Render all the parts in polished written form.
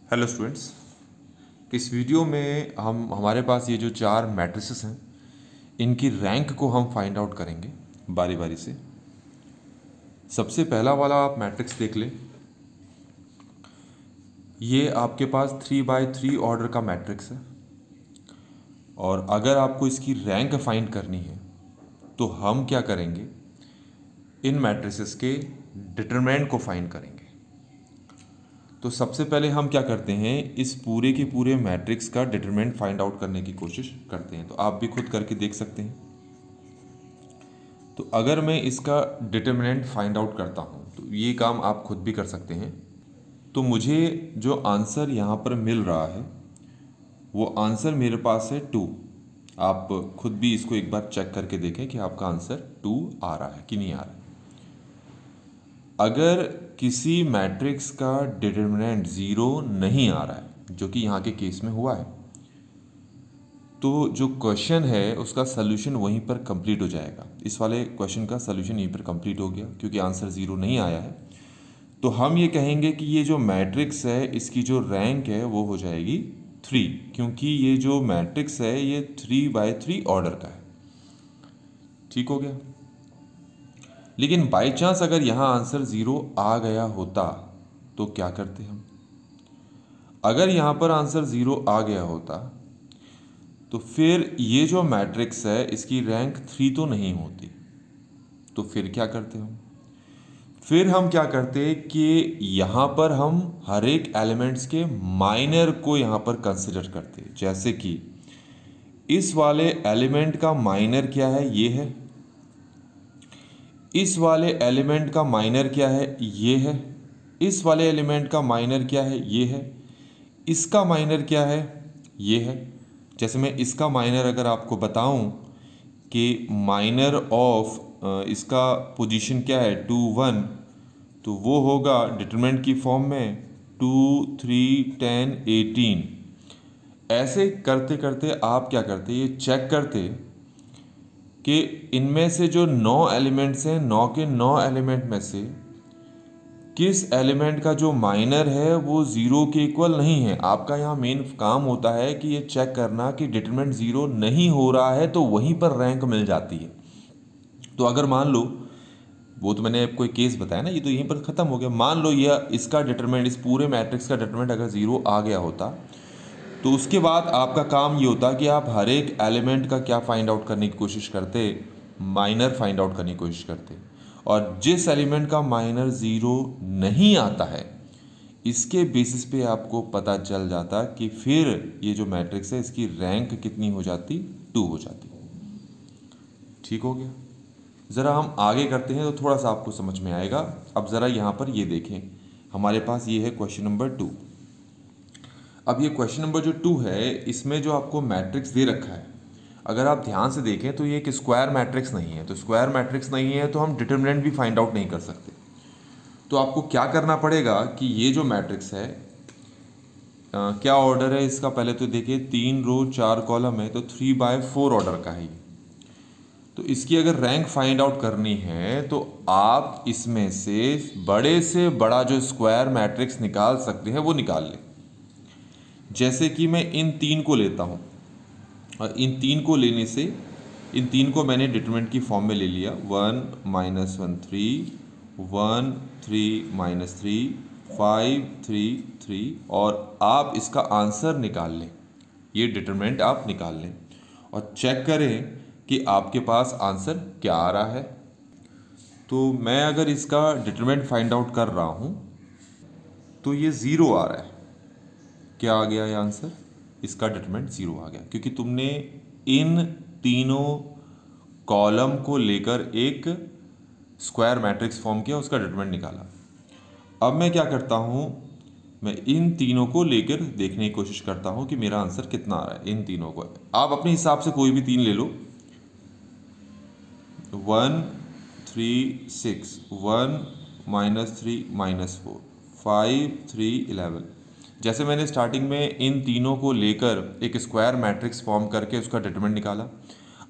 Hello students, इस video में हमारे पास ये जो चार मैट्रिसेस हैं इनकी रैंक को हम फाइंड आउट करेंगे बारी बारी से। सबसे पहला वाला आप मैट्रिक्स देख लें। ये आपके पास 3x3 ऑर्डर का मैट्रिक्स है और अगर आपको इसकी रैंक फाइंड करनी है तो हम क्या करेंगे, इन मैट्रिसेस के डिटरमिनेंट को फाइंड करेंगे। तो सबसे पहले हम क्या करते हैं, इस पूरे के पूरे मैट्रिक्स का डिटरमिनेंट फाइंड आउट करने की कोशिश करते हैं। तो आप भी खुद करके देख सकते हैं। तो अगर मैं इसका डिटरमिनेंट फाइंड आउट करता हूं तो ये काम आप खुद भी कर सकते हैं। तो मुझे जो आंसर यहाँ पर मिल रहा है वो आंसर मेरे पास है 2। आप खुद भी इसको एक बार चेक करके देखें कि आपका आंसर 2 आ रहा है कि नहीं आ रहा है। अगर किसी मैट्रिक्स का डिटरमिनेंट 0 नहीं आ रहा है, जो कि यहाँ के केस में हुआ है, तो जो क्वेश्चन है उसका सलूशन वहीं पर कंप्लीट हो जाएगा। इस वाले क्वेश्चन का सलूशन यहीं पर कंप्लीट हो गया क्योंकि आंसर 0 नहीं आया है। तो हम ये कहेंगे कि ये जो मैट्रिक्स है इसकी जो रैंक है वो हो जाएगी 3, क्योंकि ये जो मैट्रिक्स है ये 3x3 ऑर्डर का है। ठीक हो गया। लेकिन बाई चांस अगर यहाँ आंसर 0 आ गया होता तो क्या करते हम? अगर यहाँ पर आंसर 0 आ गया होता तो फिर ये जो मैट्रिक्स है इसकी रैंक 3 तो नहीं होती। तो फिर क्या करते हम? फिर हम क्या करते कि यहाँ पर हम हर एक एलिमेंट्स के माइनर को यहाँ पर कंसिडर करते। जैसे कि इस वाले एलिमेंट का माइनर क्या है, ये है। इस वाले एलिमेंट का माइनर क्या है, ये है। इस वाले एलिमेंट का माइनर क्या है, ये है। इसका माइनर क्या है, ये है। जैसे मैं इसका माइनर अगर आपको बताऊं कि माइनर ऑफ इसका पोजीशन क्या है 2 1, तो वो होगा डिटरमिनेंट की फॉर्म में 2 3 10 18। ऐसे करते करते आप क्या करते, ये चेक करते कि इनमें से जो 9 एलिमेंट्स हैं, 9 के 9 एलिमेंट में से किस एलिमेंट का जो माइनर है वो 0 के इक्वल नहीं है। आपका यहाँ मेन काम होता है कि ये चेक करना कि डिटरमिनेंट 0 नहीं हो रहा है, तो वहीं पर रैंक मिल जाती है। तो अगर मान लो, वो तो मैंने आपको एक केस बताया ना, ये तो यहीं पर ख़त्म हो गया। मान लो ये इसका डिटरमिनेंट, इस पूरे मैट्रिक्स का डिटरमिनेंट अगर 0 आ गया होता तो उसके बाद आपका काम ये होता कि आप हर एक एलिमेंट का क्या फाइंड आउट करने की कोशिश करते, माइनर फाइंड आउट करने की कोशिश करते। और जिस एलिमेंट का माइनर 0 नहीं आता है, इसके बेसिस पे आपको पता चल जाता कि फिर ये जो मैट्रिक्स है इसकी रैंक कितनी हो जाती, 2 हो जाती। ठीक हो गया। ज़रा हम आगे करते हैं तो थोड़ा सा आपको समझ में आएगा। अब ज़रा यहाँ पर ये देखें, हमारे पास ये है क्वेश्चन नंबर 2। अब ये क्वेश्चन नंबर जो 2 है, इसमें जो आपको मैट्रिक्स दे रखा है, अगर आप ध्यान से देखें तो ये एक स्क्वायर मैट्रिक्स नहीं है। तो स्क्वायर मैट्रिक्स नहीं है तो हम डिटरमिनेंट भी फाइंड आउट नहीं कर सकते। तो आपको क्या करना पड़ेगा कि ये जो मैट्रिक्स है क्या ऑर्डर है इसका, पहले तो देखिए 3 रो 4 कॉलम है, तो 3/4 ऑर्डर का है ये। तो इसकी अगर रैंक फाइंड आउट करनी है तो आप इसमें से बड़ा जो स्क्वायर मैट्रिक्स निकाल सकते हैं वो निकाल लें। जैसे कि मैं इन 3 को लेता हूँ और इन 3 को लेने से, इन 3 को मैंने डिटरमिनेंट की फॉर्म में ले लिया। 1 -1 3, 1 3 -3, 5 3 3, और आप इसका आंसर निकाल लें। ये डिटरमिनेंट आप निकाल लें और चेक करें कि आपके पास आंसर क्या आ रहा है। तो मैं अगर इसका डिटरमिनेंट फाइंड आउट कर रहा हूँ तो ये 0 आ रहा है। क्या आ गया ये आंसर? इसका डिटरमिनेंट 0 आ गया, क्योंकि तुमने इन तीनों कॉलम को लेकर एक स्क्वायर मैट्रिक्स फॉर्म किया, उसका डिटरमिनेंट निकाला। अब मैं क्या करता हूँ, मैं इन तीनों को लेकर देखने की कोशिश करता हूँ कि मेरा आंसर कितना आ रहा है। इन तीनों को आप अपने हिसाब से कोई भी 3 ले लो। 1 3 6, 1 -3 -4, 5 3 11। जैसे मैंने स्टार्टिंग में इन तीनों को लेकर एक स्क्वायर मैट्रिक्स फॉर्म करके उसका डिटरमिनेंट निकाला,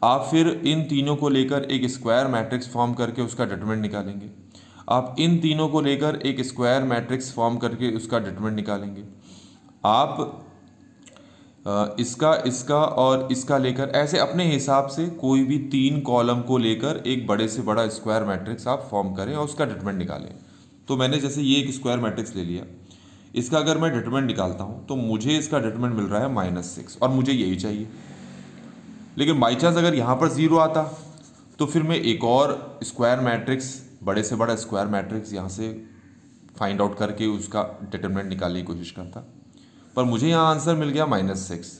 आप फिर इन तीनों को लेकर एक स्क्वायर मैट्रिक्स फॉर्म करके उसका डिटरमिनेंट निकालेंगे। आप इन तीनों को लेकर एक स्क्वायर मैट्रिक्स फॉर्म करके उसका डिटरमिनेंट निकालेंगे। आप इसका इसका और इसका लेकर ऐसे अपने हिसाब से कोई भी 3 कॉलम को लेकर एक बड़े से बड़ा स्क्वायर मैट्रिक्स आप फॉर्म करें और उसका डिटरमिनेंट निकालें। तो मैंने जैसे ये एक स्क्वायर मैट्रिक्स ले लिया, इसका अगर मैं डिटरमिनेंट निकालता हूँ तो मुझे इसका डिटरमिनेंट मिल रहा है -6 और मुझे यही चाहिए। लेकिन बाई चांस अगर यहाँ पर 0 आता तो फिर मैं एक और स्क्वायर मैट्रिक्स, बड़े से बड़ा स्क्वायर मैट्रिक्स यहाँ से फाइंड आउट करके उसका डिटरमिनेंट निकालने की कोशिश करता, पर मुझे यहाँ आंसर मिल गया -6।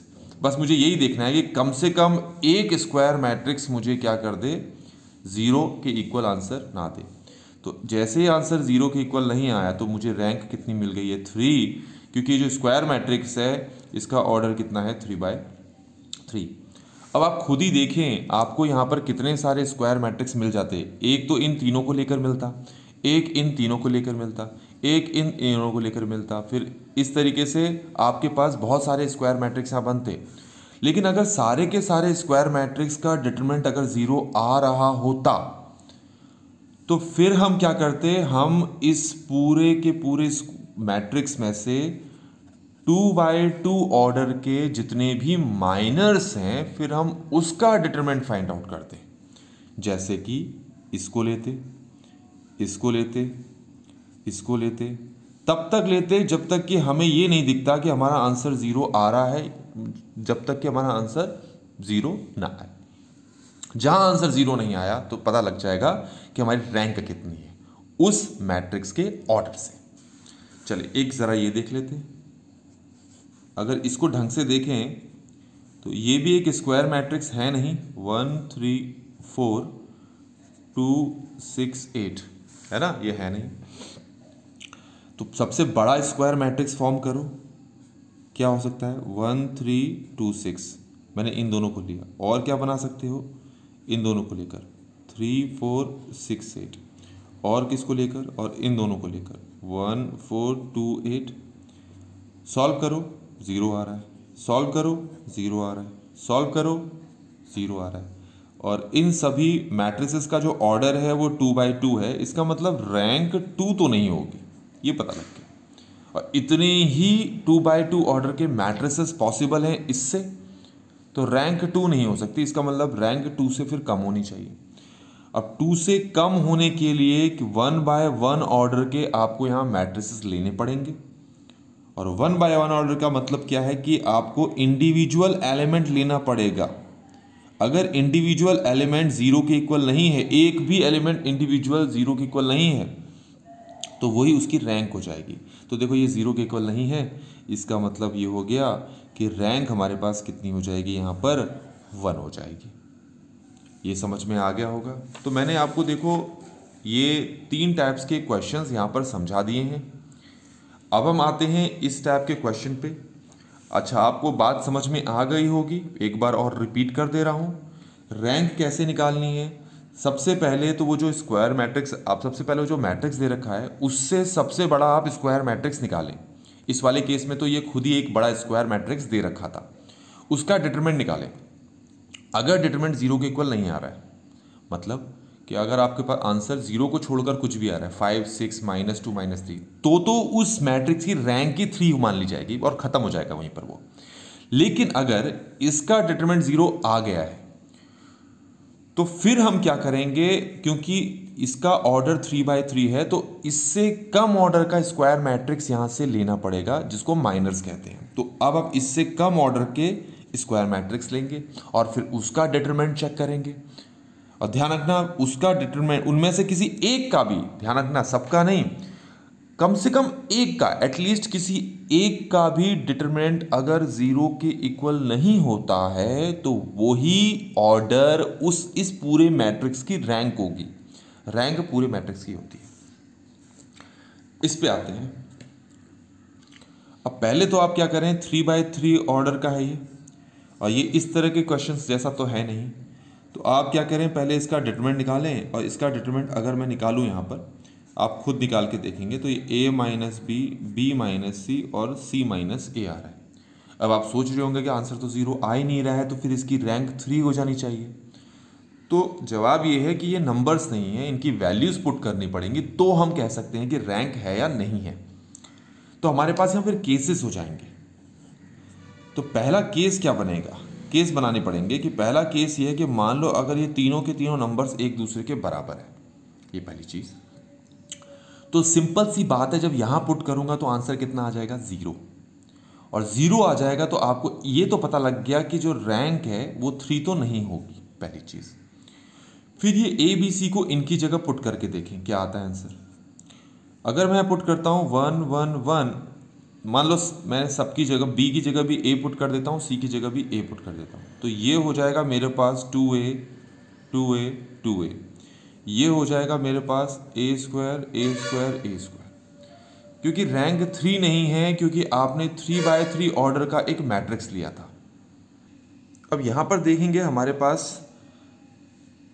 बस मुझे यही देखना है कि कम से कम एक स्क्वायर मैट्रिक्स मुझे क्या कर दे, 0 के इक्वल आंसर ना दे। तो जैसे ही आंसर 0 के इक्वल नहीं आया तो मुझे रैंक कितनी मिल गई है, 3, क्योंकि जो स्क्वायर मैट्रिक्स है इसका ऑर्डर कितना है, 3/3। अब आप खुद ही देखें आपको यहाँ पर कितने सारे स्क्वायर मैट्रिक्स मिल जाते। एक तो इन तीनों को लेकर मिलता, एक इन तीनों को लेकर मिलता, एक इन तीनों को लेकर मिलता, फिर इस तरीके से आपके पास बहुत सारे स्क्वायर मैट्रिक्स यहाँ बनते। लेकिन अगर सारे के सारे स्क्वायर मैट्रिक्स का डिटरमिनेंट अगर 0 आ रहा होता तो फिर हम क्या करते, हम इस पूरे के पूरे मैट्रिक्स में से 2/2 ऑर्डर के जितने भी माइनर्स हैं फिर हम उसका डिटरमिनेंट फाइंड आउट करते। जैसे कि इसको लेते, इसको लेते, इसको लेते, तब तक लेते जब तक कि हमें ये नहीं दिखता कि हमारा आंसर 0 आ रहा है, जब तक कि हमारा आंसर 0 ना आए। जहां आंसर 0 नहीं आया तो पता लग जाएगा कि हमारी रैंक कितनी है उस मैट्रिक्स के ऑर्डर से। चलिए एक ज़रा ये देख लेते हैं। अगर इसको ढंग से देखें तो ये भी एक स्क्वायर मैट्रिक्स है नहीं, 1 3 4 2 6 8 है ना, ये है नहीं। तो सबसे बड़ा स्क्वायर मैट्रिक्स फॉर्म करो, क्या हो सकता है, 1 3 2 6, मैंने इन दोनों को लिया। और क्या बना सकते हो, इन दोनों को लेकर 3 4 6 8, और किसको लेकर, और इन दोनों को लेकर 1 4 2 8। सॉल्व करो 0 आ रहा है, सॉल्व करो 0 आ रहा है, सॉल्व करो 0 आ रहा है। और इन सभी मैट्रिसेस का जो ऑर्डर है वो 2/2 है, इसका मतलब रैंक 2 तो नहीं होगी, ये पता लग गया। और इतने ही 2/2 ऑर्डर के मैट्रिसेस पॉसिबल हैं इससे, तो रैंक 2 नहीं हो सकती, इसका मतलब रैंक 2 से फिर कम होनी चाहिए। अब 2 से कम होने के लिए 1/1 ऑर्डर के आपको यहाँ मैट्रिसेस लेने पड़ेंगे। और 1/1 ऑर्डर का मतलब क्या है कि आपको इंडिविजुअल एलिमेंट लेना पड़ेगा। अगर इंडिविजुअल एलिमेंट 0 के इक्वल नहीं है, एक भी एलिमेंट इंडिविजुअल 0 के इक्वल नहीं है, तो वही उसकी रैंक हो जाएगी। तो देखो ये 0 के इक्वल नहीं है, इसका मतलब ये हो गया कि रैंक हमारे पास कितनी हो जाएगी, यहाँ पर 1 हो जाएगी। ये समझ में आ गया होगा। तो मैंने आपको देखो ये 3 टाइप्स के क्वेश्चंस यहाँ पर समझा दिए हैं। अब हम आते हैं इस टाइप के क्वेश्चन पे। अच्छा, आपको बात समझ में आ गई होगी, एक बार और रिपीट कर दे रहा हूँ। रैंक कैसे निकालनी है, सबसे पहले तो वो जो स्क्वायर मैट्रिक्स, आप सबसे पहले जो मैट्रिक्स दे रखा है उससे सबसे बड़ा आप स्क्वायर मैट्रिक्स निकालें। इस वाले केस में तो ये खुद ही एक बड़ा स्क्वायर मैट्रिक्स दे रखा था, उसका डिटरमिनेंट निकालें। अगर डिटरमिनेंट 0 के इक्वल नहीं आ रहा है, मतलब कि अगर आपके पास आंसर 0 को छोड़कर कुछ भी आ रहा है, 5 6 -2 -3, तो उस मैट्रिक्स की रैंक की 3 मान ली जाएगी और ख़त्म हो जाएगा वहीं पर वो। लेकिन अगर इसका डिटरमिनेंट 0 आ गया है तो फिर हम क्या करेंगे, क्योंकि इसका ऑर्डर 3/3 है तो इससे कम ऑर्डर का स्क्वायर मैट्रिक्स यहां से लेना पड़ेगा, जिसको माइनर्स कहते हैं। तो अब आप इससे कम ऑर्डर के स्क्वायर मैट्रिक्स लेंगे और फिर उसका डिटरमिनेंट चेक करेंगे। और ध्यान रखना उसका डिटरमिनेंट, उनमें से किसी एक का भी, ध्यान रखना सबका नहीं, कम से कम एक का, एटलीस्ट किसी एक का भी डिटरमिनेंट अगर 0 के इक्वल नहीं होता है तो वही ऑर्डर इस पूरे मैट्रिक्स की रैंक होगी। रैंक पूरे मैट्रिक्स की होती है। इस पे आते हैं। अब पहले तो आप क्या करें, 3/3 ऑर्डर का है ये, और ये इस तरह के क्वेश्चंस जैसा तो है नहीं, तो आप क्या करें, पहले इसका डिटरमिनेंट निकालें। और इसका डिटरमिनेंट अगर मैं निकालूं यहाँ पर, आप खुद निकाल के देखेंगे तो ये a - b, b - c और c - a आ रहा है। अब आप सोच रहे होंगे कि आंसर तो 0 आ ही नहीं रहा है, तो फिर इसकी रैंक 3 हो जानी चाहिए। तो जवाब ये है कि ये नंबर्स नहीं है, इनकी वैल्यूज़ पुट करनी पड़ेंगी, तो हम कह सकते हैं कि रैंक है या नहीं है। तो हमारे पास यहाँ फिर केसेस हो जाएंगे। तो पहला केस क्या बनेगा, केस बनाने पड़ेंगे कि पहला केस ये है कि मान लो अगर ये तीनों के तीनों नंबर्स एक दूसरे के बराबर है, ये पहली चीज़। तो सिंपल सी बात है, जब यहाँ पुट करूँगा तो आंसर कितना आ जाएगा, 0। और 0 आ जाएगा तो आपको ये तो पता लग गया कि जो रैंक है वो 3 तो नहीं होगी, पहली चीज़। फिर ये ए बी सी को इनकी जगह पुट करके देखें क्या आता है आंसर। अगर मैं पुट करता हूँ 1 1 1, मान लो मैं सबकी जगह बी की जगह भी ए पुट कर देता हूँ, सी की जगह भी ए पुट कर देता हूँ, तो ये हो जाएगा मेरे पास 2a 2a 2a, ये हो जाएगा मेरे पास a square a square a square. क्योंकि रैंक 3 नहीं है, क्योंकि आपने 3x3 ऑर्डर का एक मैट्रिक्स लिया था। अब यहाँ पर देखेंगे हमारे पास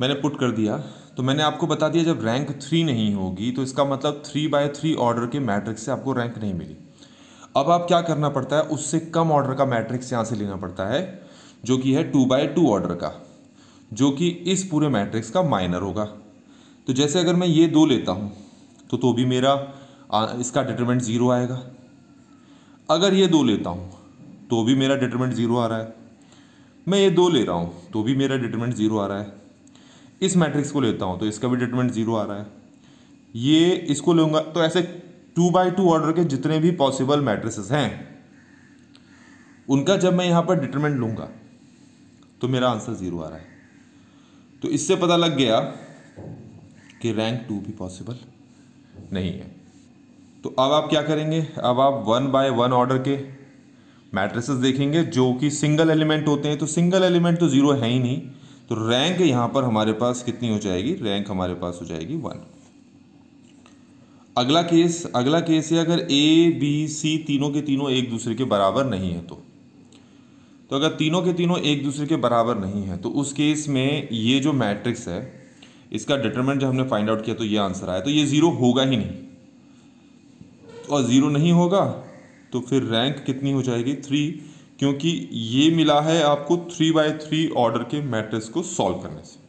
मैंने पुट कर दिया, तो मैंने आपको बता दिया जब रैंक 3 नहीं होगी तो इसका मतलब 3x3 ऑर्डर के मैट्रिक्स से आपको रैंक नहीं मिली। अब आप क्या करना पड़ता है, उससे कम ऑर्डर का मैट्रिक्स यहाँ से लेना पड़ता है, जो कि है 2x2 ऑर्डर का, जो कि इस पूरे मैट्रिक्स का माइनर होगा। तो जैसे अगर मैं ये 2 लेता हूँ तो भी मेरा इसका डिटरमिनेंट 0 आएगा। अगर ये 2 लेता हूँ तो भी मेरा डिटरमिनेंट 0 आ रहा है। मैं ये 2 ले रहा हूँ तो भी मेरा डिटरमिनेंट 0 आ रहा है। इस मैट्रिक्स को लेता हूँ तो इसका भी डिटरमिनेंट 0 आ रहा है। ये इसको लूँगा तो ऐसे 2x2 ऑर्डर के जितने भी पॉसिबल मैट्रिसेस हैं उनका जब मैं यहाँ पर डिटरमिनेंट लूँगा तो मेरा आंसर 0 आ रहा है। तो इससे पता लग गया कि रैंक 2 भी पॉसिबल नहीं है। तो अब आप क्या करेंगे, अब आप 1x1 ऑर्डर के मैट्रिसेस देखेंगे जो कि सिंगल एलिमेंट होते हैं। तो सिंगल एलिमेंट तो 0 है ही नहीं, तो रैंक यहाँ पर हमारे पास कितनी हो जाएगी, रैंक हमारे पास हो जाएगी 1। अगला केस है अगर ए बी सी तीनों के तीनों एक दूसरे के बराबर नहीं है तो अगर तीनों के तीनों एक दूसरे के बराबर नहीं है तो उस केस में ये जो मैट्रिक्स है इसका डिटरमिनेंट जब हमने फाइंड आउट किया तो ये आंसर आया, तो ये 0 होगा ही नहीं। और 0 नहीं होगा तो फिर रैंक कितनी हो जाएगी, 3, क्योंकि ये मिला है आपको 3x3 ऑर्डर के मैट्रिक्स को सॉल्व करने से।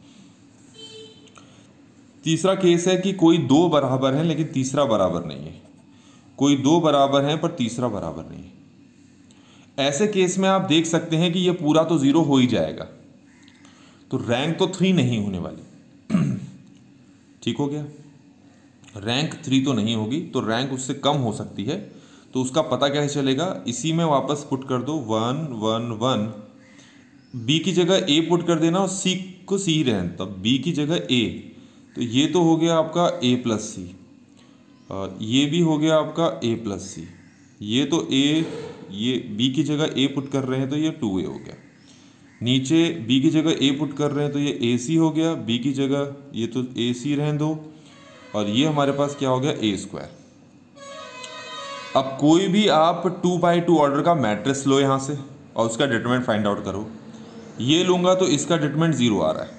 तीसरा केस है कि कोई 2 बराबर हैं लेकिन तीसरा बराबर नहीं है, कोई 2 बराबर हैं पर तीसरा बराबर नहीं है। ऐसे केस में आप देख सकते हैं कि ये पूरा तो 0 हो ही जाएगा, तो रैंक तो 3 नहीं होने वाली। ठीक हो गया, रैंक 3 तो नहीं होगी, तो रैंक उससे कम हो सकती है। तो उसका पता कैसे चलेगा, इसी में वापस पुट कर दो 1 1 1, बी की जगह ए पुट कर देना और सी को सी रहने, तब बी की जगह ए, तो ये तो हो गया आपका a प्लस सी, ये भी हो गया आपका a प्लस सी, ये तो a, ये b की जगह a पुट कर रहे हैं तो ये 2a हो गया। नीचे b की जगह a पुट कर रहे हैं तो ये ac हो गया, b की जगह ये तो ac रहने दो, और ये हमारे पास क्या हो गया, a स्क्वायर। अब कोई भी आप 2x2 ऑर्डर का मैट्रिक्स लो यहाँ से और उसका डिटरमिनेंट फाइंड आउट करो। ये लूँगा तो इसका डिटरमिनेंट 0 आ रहा है,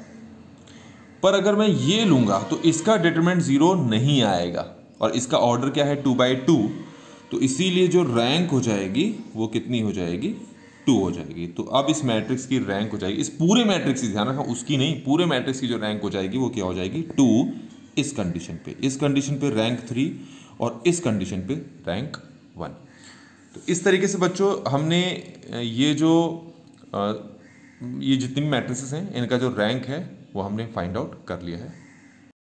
पर अगर मैं ये लूँगा तो इसका डिटरमिनेंट 0 नहीं आएगा, और इसका ऑर्डर क्या है 2x2, तो इसीलिए जो रैंक हो जाएगी वो कितनी हो जाएगी, 2 हो जाएगी। तो अब इस मैट्रिक्स की रैंक हो जाएगी, इस पूरे मैट्रिक्स की, ध्यान रखना उसकी नहीं, पूरे मैट्रिक्स की जो रैंक हो जाएगी वो क्या हो जाएगी, 2। इस कंडीशन पे रैंक 3 और इस कंडीशन पे रैंक 1। तो इस तरीके से बच्चों हमने ये जितनी भी मैट्रिसेस हैं इनका जो रैंक है वो हमने फाइंड आउट कर लिया है।